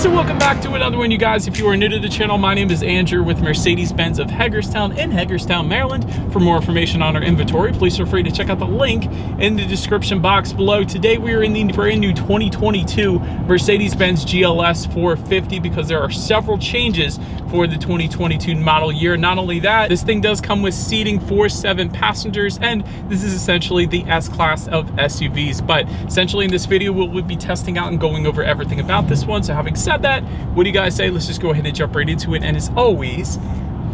So welcome back to another one, you guys. If you are new to the channel, my name is Andrew with Mercedes-Benz of Hagerstown in Hagerstown, Maryland. For more information on our inventory, please feel free to check out the link in the description box below. Today we are in the brand new 2022 Mercedes-Benz GLS 450 because there are several changes for the 2022 model year. Not only that, this thing does come with seating for 7 passengers, and this is essentially the S-Class of SUVs. But essentially in this video, we'll be testing out and going over everything about this one. So having said that, what do you guys say? Let's just go ahead and jump right into it. And as always,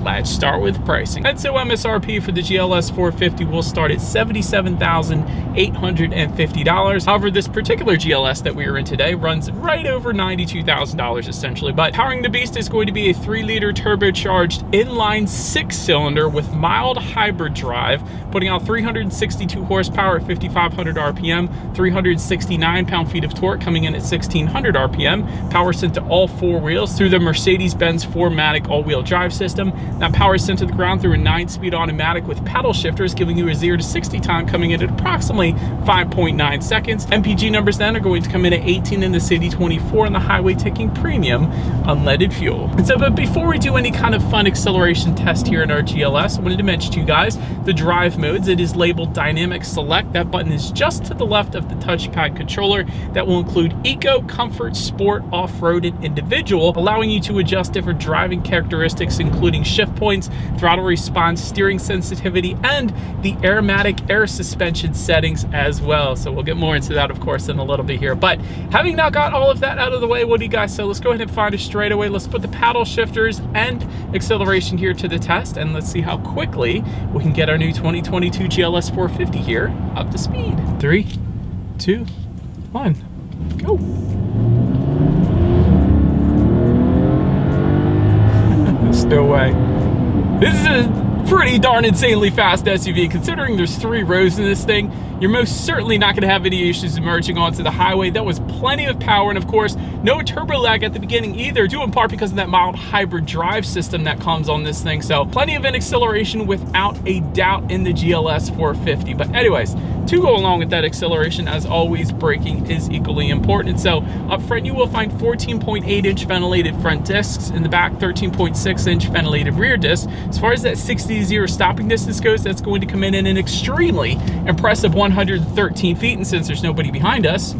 let's start with pricing. And so MSRP for the GLS 450 will start at $77,850. However, this particular GLS that we are in today runs right over $92,000 essentially. But powering the beast is going to be a 3-liter turbocharged inline 6-cylinder with mild hybrid drive, putting out 362 horsepower at 5,500 RPM, 369 pound-feet of torque coming in at 1,600 RPM. Power sent to all 4 wheels through the Mercedes-Benz 4MATIC all-wheel drive system. That power is sent to the ground through a 9-speed automatic with paddle shifters, giving you a 0 to 60 time coming in at approximately 5.9 seconds. MPG numbers then are going to come in at 18 in the city, 24 on the highway, taking premium unleaded fuel. And so, but before we do any kind of fun acceleration test here in our GLS, I wanted to mention to you guys the drive modes. It is labeled Dynamic Select. That button is just to the left of the touchpad controller. That will include Eco, Comfort, Sport, Off-Road, and Individual, allowing you to adjust different driving characteristics, including shift points, throttle response, steering sensitivity, and the Airmatic air suspension settings as well. So we'll get more into that, of course, in a little bit here. But having now got all of that out of the way, what do you guys say? Let's go ahead and find a straightaway. Let's put the paddle shifters and acceleration here to the test, and let's see how quickly we can get our new 2022 GLS 450 here up to speed. 3, 2, 1, go. No way. This is a pretty darn insanely fast SUV. Considering there's 3 rows in this thing, you're most certainly not going to have any issues emerging onto the highway. That was plenty of power, and of course, no turbo lag at the beginning either, due in part because of that mild hybrid drive system that comes on this thing. So plenty of acceleration without a doubt in the GLS 450. But anyways, to go along with that acceleration, as always, braking is equally important. So up front, you will find 14.8-inch ventilated front discs. In the back, 13.6-inch ventilated rear discs. As far as that 60 to 0 stopping distance goes, that's going to come in an extremely impressive 113 feet. And since there's nobody behind us,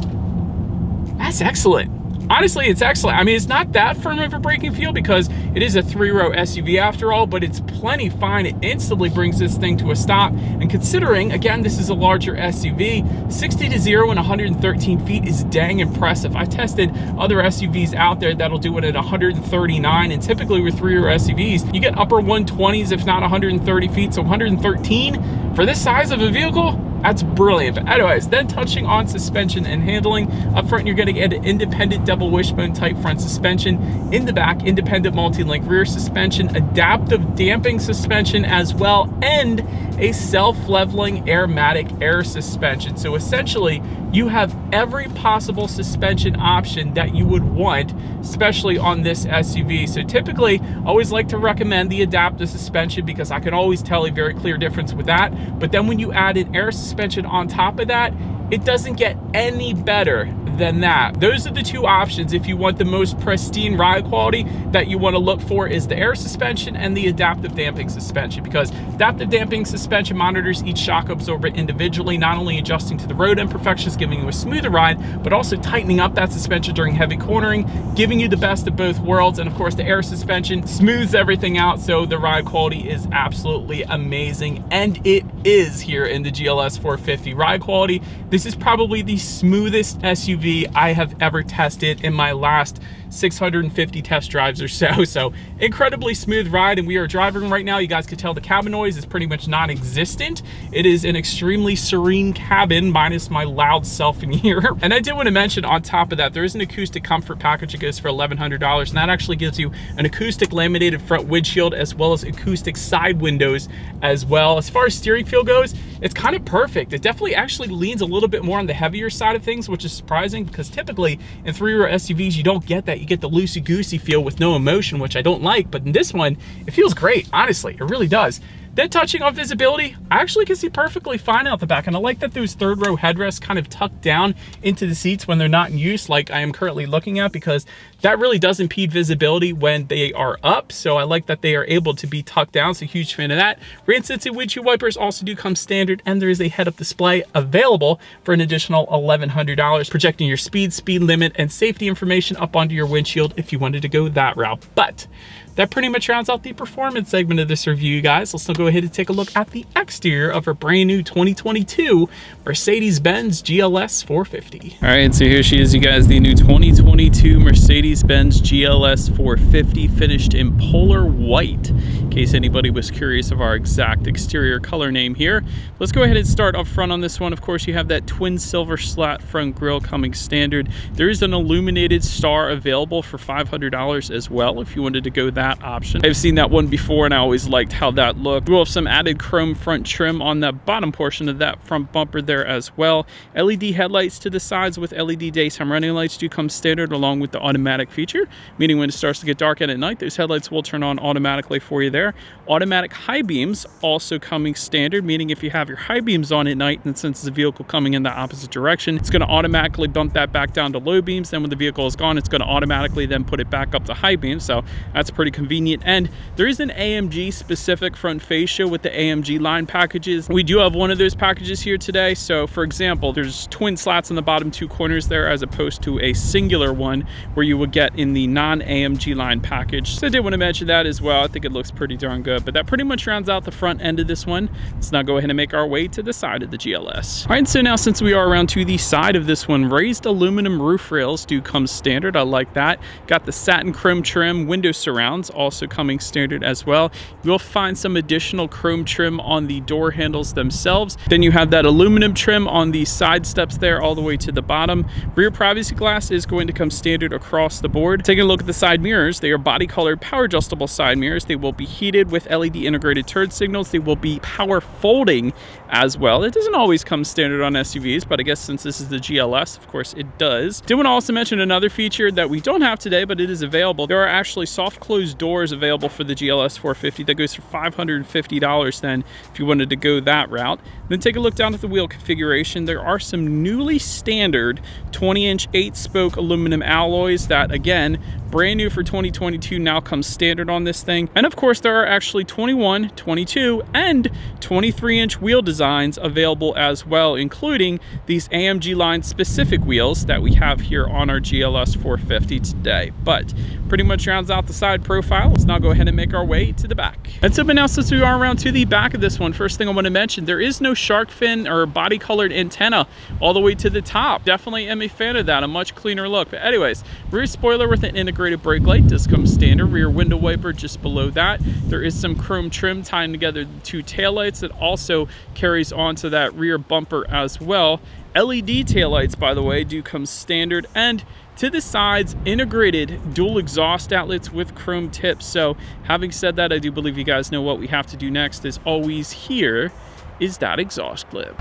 that's excellent. Honestly, it's excellent. I mean, it's not that firm of a braking feel because it is a 3-row SUV after all, but it's plenty fine. It instantly brings this thing to a stop. And considering, again, this is a larger SUV, 60 to 0 in 113 feet is dang impressive. I tested other SUVs out there that'll do it at 139, and typically with 3-row SUVs, you get upper 120s, if not 130 feet. So 113 for this size of a vehicle, that's brilliant. But anyways, then touching on suspension and handling. Up front, you're going to get an independent double wishbone type front suspension. In the back, independent multi-link rear suspension, adaptive damping suspension as well, and a self-leveling Airmatic air suspension. So essentially, you have every possible suspension option that you would want, especially on this SUV. So typically, I always like to recommend the adaptive suspension because I can always tell a very clear difference with that. But then when you add an air suspension on top of that, it doesn't get any better than that. Those are the 2 options if you want the most pristine ride quality that you want to look for, is the air suspension and the adaptive damping suspension, because adaptive damping suspension monitors each shock absorber individually, not only adjusting to the road imperfections, giving you a smoother ride, but also tightening up that suspension during heavy cornering, giving you the best of both worlds. And of course, the air suspension smooths everything out, so the ride quality is absolutely amazing, and it is here in the GLS 450. Ride quality, this is probably the smoothest SUV I have ever tested in my last 650 test drives or so. So incredibly smooth ride, and we are driving right now. You guys can tell the cabin noise is pretty much non-existent. It is an extremely serene cabin minus my loud self in here. And I did want to mention on top of that, there is an acoustic comfort package that goes for $1,100, and that actually gives you an acoustic laminated front windshield as well as acoustic side windows as well. As far as steering feel goes, it's kind of perfect. It definitely actually leans a little bit more on the heavier side of things, which is surprising because typically in 3-row SUVs, you don't get that. You get the loosey-goosey feel with no emotion, which I don't like, but in this one, it feels great. Honestly, it really does. Then touching on visibility, I actually can see perfectly fine out the back, and I like that those third row headrests kind of tuck down into the seats when they're not in use like I am currently looking at, because that really does impede visibility when they are up. So I like that they are able to be tucked down, so huge fan of that. Rain sensitive windshield wipers also do come standard, and there is a head-up display available for an additional $1,100, projecting your speed limit, and safety information up onto your windshield if you wanted to go that route. But that pretty much rounds out the performance segment of this review, guys. Let's now go ahead and take a look at the exterior of our brand new 2022 Mercedes-Benz GLS 450. All right, so here she is, you guys, the new 2022 Mercedes-Benz GLS 450, finished in polar white, in case anybody was curious of our exact exterior color name here. Let's go ahead and start up front on this one. Of course, you have that twin silver slat front grille coming standard. There is an illuminated star available for $500 as well if you wanted to go that option. I've seen that one before and I always liked how that looked. We'll have some added chrome front trim on that bottom portion of that front bumper there as well. LED headlights to the sides with LED daytime running lights do come standard along with the automatic feature, meaning when it starts to get dark out at night, those headlights will turn on automatically for you there. Automatic high beams also coming standard, meaning if you have your high beams on at night, and since the vehicle coming in the opposite direction, it's going to automatically bump that back down to low beams. Then when the vehicle is gone, it's going to automatically then put it back up to high beams. So that's pretty convenient. And there is an AMG specific front fascia with the AMG line packages. We do have one of those packages here today. So for example, there's twin slats in the bottom two corners there, as opposed to a singular one where you would get in the non-AMG line package. So I did want to mention that as well. I think it looks pretty darn good, but that pretty much rounds out the front end of this one. Let's now go ahead and make our way to the side of the GLS. All right, so now since we are around to the side of this one, raised aluminum roof rails do come standard. I like that. Got the satin chrome trim, window surrounds also coming standard as well. You'll find some additional chrome trim on the door handles themselves. Then you have that aluminum trim on the side steps there all the way to the bottom. Rear privacy glass is going to come standard across the board. Taking a look at the side mirrors, they are body colored power adjustable side mirrors. They will be heated with LED integrated turn signals. They will be power folding as well. It doesn't always come standard on SUVs, but I guess since this is the GLS, of course it does. Did want to also mention another feature that we don't have today, but it is available. There are actually soft closed doors available for the GLS 450. That goes for $550 then if you wanted to go that route. Then take a look down at the wheel configuration. There are some newly standard 20-inch 8-spoke aluminum alloys that, again, brand new for 2022, now comes standard on this thing. And of course, there are actually 21, 22, and 23-inch wheel designs available as well, including these AMG line specific wheels that we have here on our GLS 450 today. But pretty much rounds out the side profile. Let's now go ahead and make our way to the back. And so, but now since we are around to the back of this one, first thing I want to mention, there is no shark fin or body colored antenna all the way to the top. Definitely am a fan of that, a much cleaner look. But anyways, rear spoiler with an integrated brake light does come standard. Rear window wiper just below that. There is some chrome trim tying together the two taillights that also carries onto that rear bumper as well. LED taillights, by the way, do come standard, and to the sides, integrated dual exhaust outlets with chrome tips. So having said that, I do believe you guys know what we have to do next. As always, here is that exhaust clip.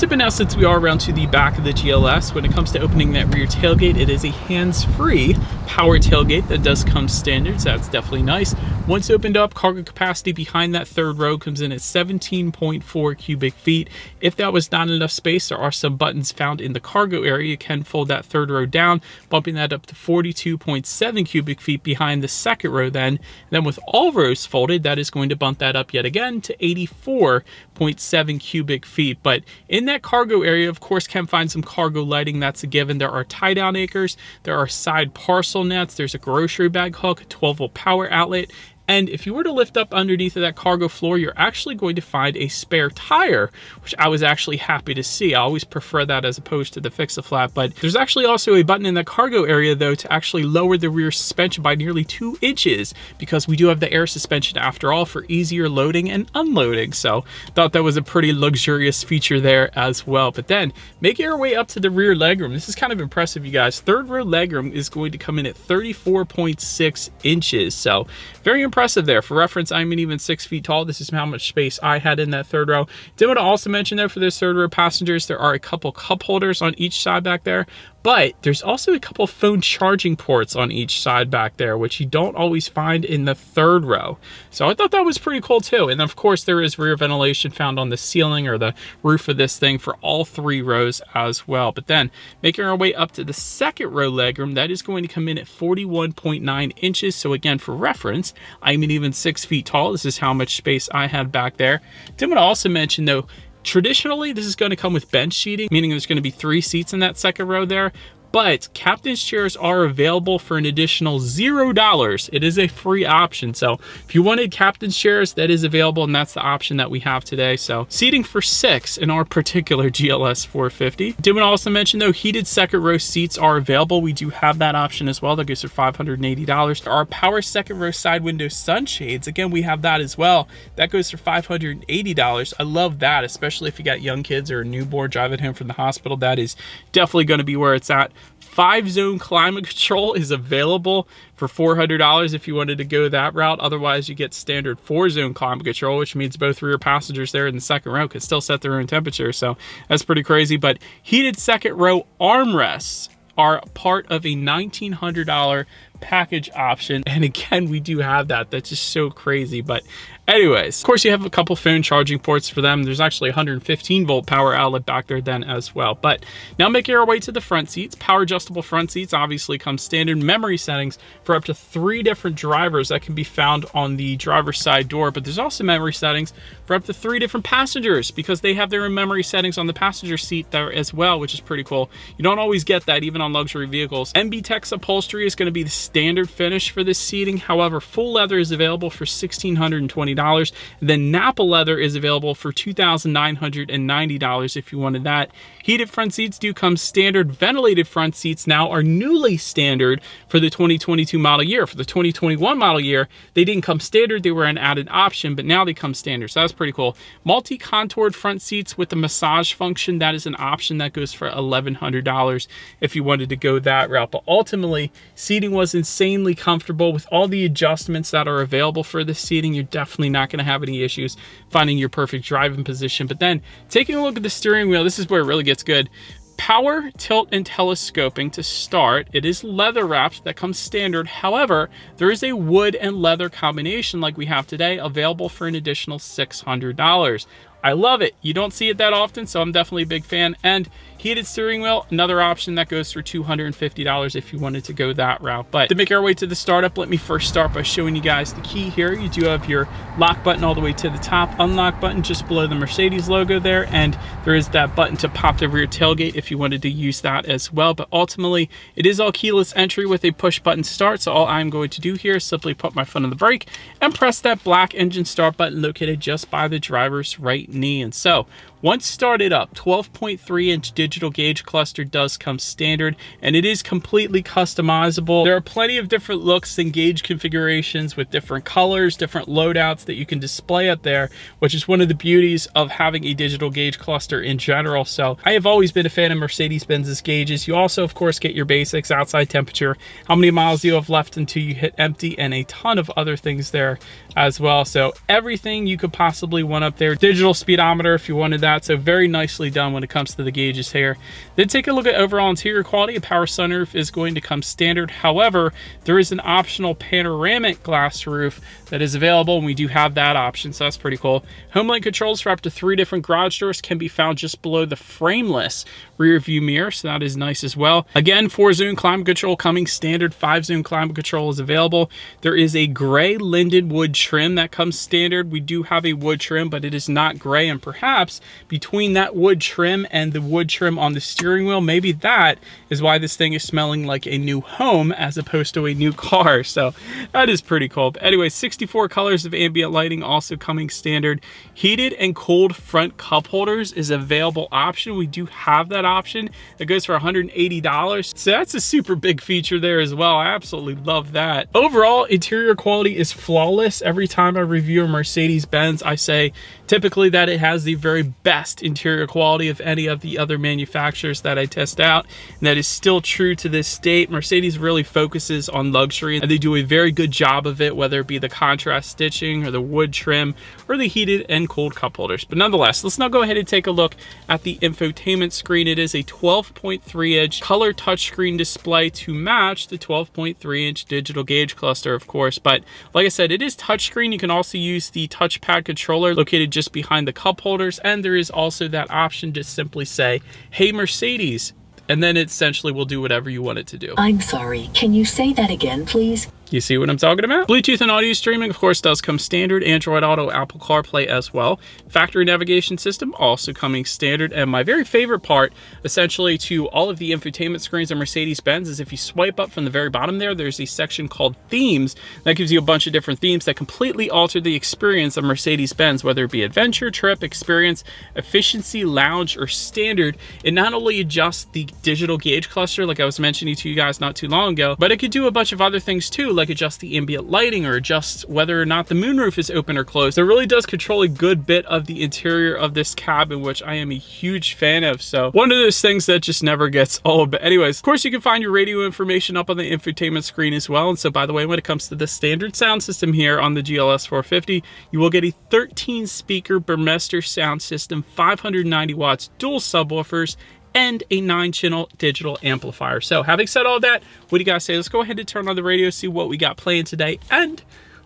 But now since we are around to the back of the GLS, when it comes to opening that rear tailgate, it is a hands-free power tailgate that does come standard, so that's definitely nice. Once opened up, cargo capacity behind that third row comes in at 17.4 cubic feet. If that was not enough space, there are some buttons found in the cargo area. You can fold that third row down, bumping that up to 42.7 cubic feet behind the second row then. And then with all rows folded, that is going to bump that up yet again to 84.7 cubic feet. But in that cargo area, of course, can find some cargo lighting. That's a given. There are tie-down anchors. There are side parcel nets. There's a grocery bag hook, a 12-volt power outlet. And if you were to lift up underneath of that cargo floor, you're actually going to find a spare tire, which I was actually happy to see. I always prefer that as opposed to the fix-a-flat. But there's actually also a button in the cargo area, though, to actually lower the rear suspension by nearly 2 inches, because we do have the air suspension after all for easier loading and unloading. So thought that was a pretty luxurious feature there as well. But then making our way up to the rear legroom. This is kind of impressive, you guys. Third row legroom is going to come in at 34.6 inches. So very impressive impressive there. For reference, I'm an even 6 feet tall. This is how much space I had in that third row. Did want to also mention though, for those third row passengers, there are a couple cup holders on each side back there, but there's also a couple phone charging ports on each side back there, which you don't always find in the third row. So I thought that was pretty cool too. And of course there is rear ventilation found on the ceiling or the roof of this thing for all 3 rows as well. But then making our way up to the second row legroom, that is going to come in at 41.9 inches. So again, for reference, I'm an even 6 feet tall. This is how much space I had back there. Did want to also mention though, traditionally, this is going to come with bench seating, meaning there's going to be 3 seats in that second row there. But captain's chairs are available for an additional $0. It is a free option. So if you wanted captain's chairs, that is available, and that's the option that we have today. So seating for 6 in our particular GLS 450. Did want to also mention though, heated second row seats are available. We do have that option as well. That goes for $580. There are power second row side window sunshades. Again, we have that as well. That goes for $580. I love that, especially if you got young kids or a newborn driving home from the hospital. That is definitely going to be where it's at. 5-zone climate control is available for $400 if you wanted to go that route. Otherwise, you get standard 4-zone climate control, which means both rear passengers there in the second row can still set their own temperature. So that's pretty crazy. But heated second row armrests are part of a $1,900 package option. And again, we do have that. That's just so crazy. But anyways, of course, you have a couple phone charging ports for them. There's actually a 115 volt power outlet back there then as well. But now making our way to the front seats. Power adjustable front seats obviously come standard. Memory settings for up to 3 different drivers that can be found on the driver's side door. But there's also memory settings for up to 3 different passengers, because they have their own memory settings on the passenger seat there as well, which is pretty cool. You don't always get that even on luxury vehicles. MB-Tex upholstery is going to be the standard finish for this seating. However, full leather is available for $1,620. Then Napa leather is available for $2,990 if you wanted that. Heated front seats do come standard. Ventilated front seats now are newly standard for the 2022 model year. For the 2021 model year, they didn't come standard. They were an added option, but now they come standard. So that's pretty cool. Multi-contoured front seats with the massage function, that is an option that goes for $1,100 if you wanted to go that route. But ultimately, seating was insanely comfortable with all the adjustments that are available for this seating. You're definitely not going to have any issues finding your perfect driving position. But then taking a look at the steering wheel, this is where it really gets good. Power, tilt, and telescoping to start. It is leather wrapped. That comes standard. However, there is a wood and leather combination like we have today available for an additional $600. I love it. You don't see it that often, so I'm definitely a big fan. And heated steering wheel, another option that goes for $250 if you wanted to go that route. But to make our way to the startup, let me first start by showing you guys the key here. You do have your lock button all the way to the top, unlock button just below the Mercedes logo there, and there is that button to pop the rear tailgate if you wanted to use that as well. But ultimately, it is all keyless entry with a push button start. So all I'm going to do here is simply put my foot on the brake and press that black engine start button located just by the driver's right knee. And so once started up, 12.3-inch digital gauge cluster does come standard, and it is completely customizable. There are plenty of different looks and gauge configurations with different colors, different loadouts that you can display up there, which is one of the beauties of having a digital gauge cluster in general. So I have always been a fan of Mercedes-Benz's gauges. You also, of course, get your basics, outside temperature, how many miles you have left until you hit empty, and a ton of other things there as well. So everything you could possibly want up there. Digital speedometer if you wanted that. So very nicely done when it comes to the gauges here. Then take a look at overall interior quality. A power sunroof is going to come standard. However, there is an optional panoramic glass roof that is available, and we do have that option, so that's pretty cool. Home link controls for up to 3 different garage doors can be found just below the frameless rear view mirror, so that is nice as well. Again, 4-zone climate control coming standard. 5-zone climate control is available. There is a gray linden wood trim that comes standard. We do have a wood trim, but it is not gray, and perhaps between that wood trim and the wood trim on the steering wheel, maybe that is why this thing is smelling like a new home as opposed to a new car. So that is pretty cool. But anyway, 64 colors of ambient lighting also coming standard. Heated and cooled front cup holders is an available option. We do have that option. That goes for $180. So that's a super big feature there as well. I absolutely love that. Overall, interior quality is flawless. Every time I review a Mercedes-Benz, I say typically that it has the very best interior quality of any of the other manufacturers that I test out, and that is still true to this date. Mercedes really focuses on luxury, and they do a very good job of it, whether it be the contrast stitching or the wood trim or the heated and cooled cup holders. But nonetheless, let's now go ahead and take a look at the infotainment screen. It is a 12.3-inch color touchscreen display to match the 12.3-inch digital gauge cluster, of course. But like I said, it is touchscreen. You can also use the touchpad controller located just behind the cup holders, and there is also that option to simply say, "Hey Mercedes," and then it essentially will do whatever you want it to do. I'm sorry, can you say that again, please? You see what I'm talking about? Bluetooth and audio streaming, of course, does come standard. Android Auto, Apple CarPlay as well. Factory navigation system also coming standard. And my very favorite part, essentially, to all of the infotainment screens of Mercedes-Benz is if you swipe up from the very bottom there, there's a section called themes. That gives you a bunch of different themes that completely alter the experience of Mercedes-Benz, whether it be adventure, trip, experience, efficiency, lounge, or standard. It not only adjusts the digital gauge cluster, like I was mentioning to you guys not too long ago, but it could do a bunch of other things too, like adjust the ambient lighting or adjust whether or not the moonroof is open or closed. It really does control a good bit of the interior of this cabin, which I am a huge fan of. So one of those things that just never gets old. But anyways, of course, you can find your radio information up on the infotainment screen as well. And so, by the way, when it comes to the standard sound system here on the GLS 450, you will get a 13-speaker Burmester sound system, 590 watts, dual subwoofers, and a 9-channel digital amplifier. So having said all that, what do you guys say? Let's go ahead and turn on the radio, see what we got playing today, and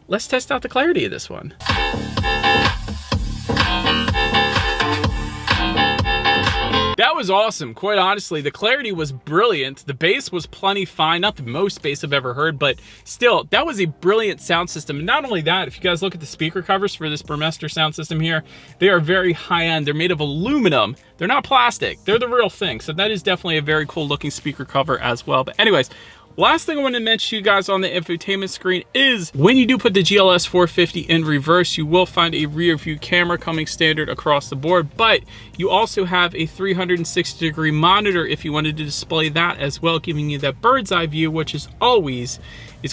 let's test out the clarity of this one. That was awesome, quite honestly. The clarity was brilliant. The bass was plenty fine. Not the most bass I've ever heard, but still, that was a brilliant sound system. And not only that, if you guys look at the speaker covers for this Burmester sound system here, they are very high-end. They're made of aluminum. They're not plastic. They're the real thing. So that is definitely a very cool looking speaker cover as well. But anyways, last thing I want to mention to you guys on the infotainment screen is when you do put the GLS 450 in reverse, you will find a rear view camera coming standard across the board, but you also have a 360-degree monitor if you wanted to display that as well, giving you that bird's eye view, which is always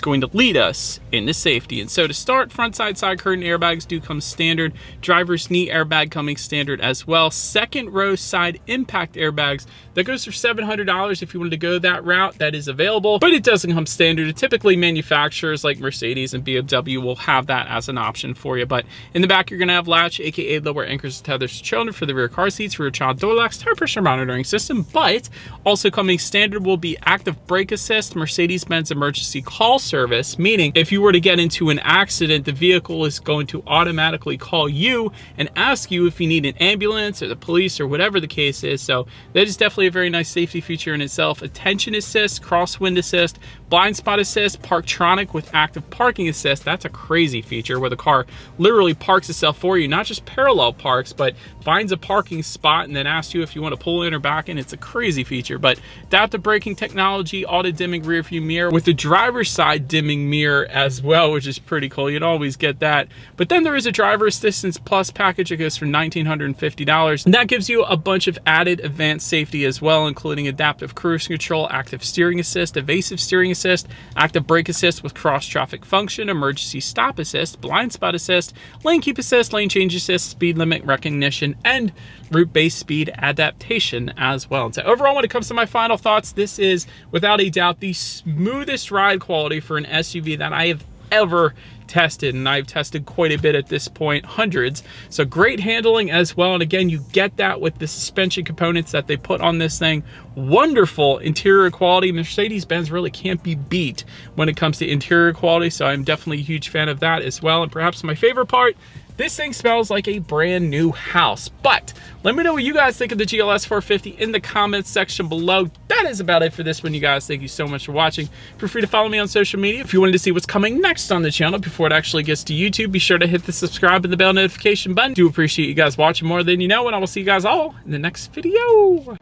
going to lead us into safety. And so to start, front side curtain airbags do come standard. Driver's knee airbag coming standard as well. Second row side impact airbags, that goes for $700 if you wanted to go that route. That is available, but it doesn't come standard. Typically manufacturers like Mercedes and BMW will have that as an option for you. But in the back, you're going to have latch, aka lower anchors and tethers to children for the rear car seats, rear child door locks, tire pressure monitoring system. But also coming standard will be active brake assist, Mercedes-Benz emergency call service, meaning if you were to get into an accident, the vehicle is going to automatically call you and ask you if you need an ambulance or the police or whatever the case is. So that is definitely a very nice safety feature in itself. Attention assist, crosswind assist, blind spot assist, Parktronic with active parking assist. That's a crazy feature where the car literally parks itself for you, not just parallel parks, but finds a parking spot and then asks you if you want to pull in or back in. It's a crazy feature. But adaptive braking technology, auto dimming rear view mirror with the driver's side dimming mirror as well, which is pretty cool. You'd always get that. But then there is a driver assistance plus package that goes for $1,950, and that gives you a bunch of added advanced safety as well, including adaptive cruise control, active steering assist, evasive steering assist, active brake assist with cross traffic function, emergency stop assist, blind spot assist, lane keep assist, lane change assist, speed limit recognition, and route-based speed adaptation as well. And so overall, when it comes to my final thoughts, this is without a doubt the smoothest ride quality for an SUV that I have ever tested, and I've tested quite a bit at this point, hundreds. So great handling as well, and again, you get that with the suspension components that they put on this thing. Wonderful interior quality. Mercedes-Benz really can't be beat when it comes to interior quality, so I'm definitely a huge fan of that as well. And perhaps my favorite part, this thing smells like a brand new house. But let me know what you guys think of the GLS 450 in the comments section below. That is about it for this one, you guys. Thank you so much for watching. Feel free to follow me on social media. If you wanted to see what's coming next on the channel before it actually gets to YouTube, be sure to hit the subscribe and the bell notification button. Do appreciate you guys watching more than you know, and I will see you guys all in the next video.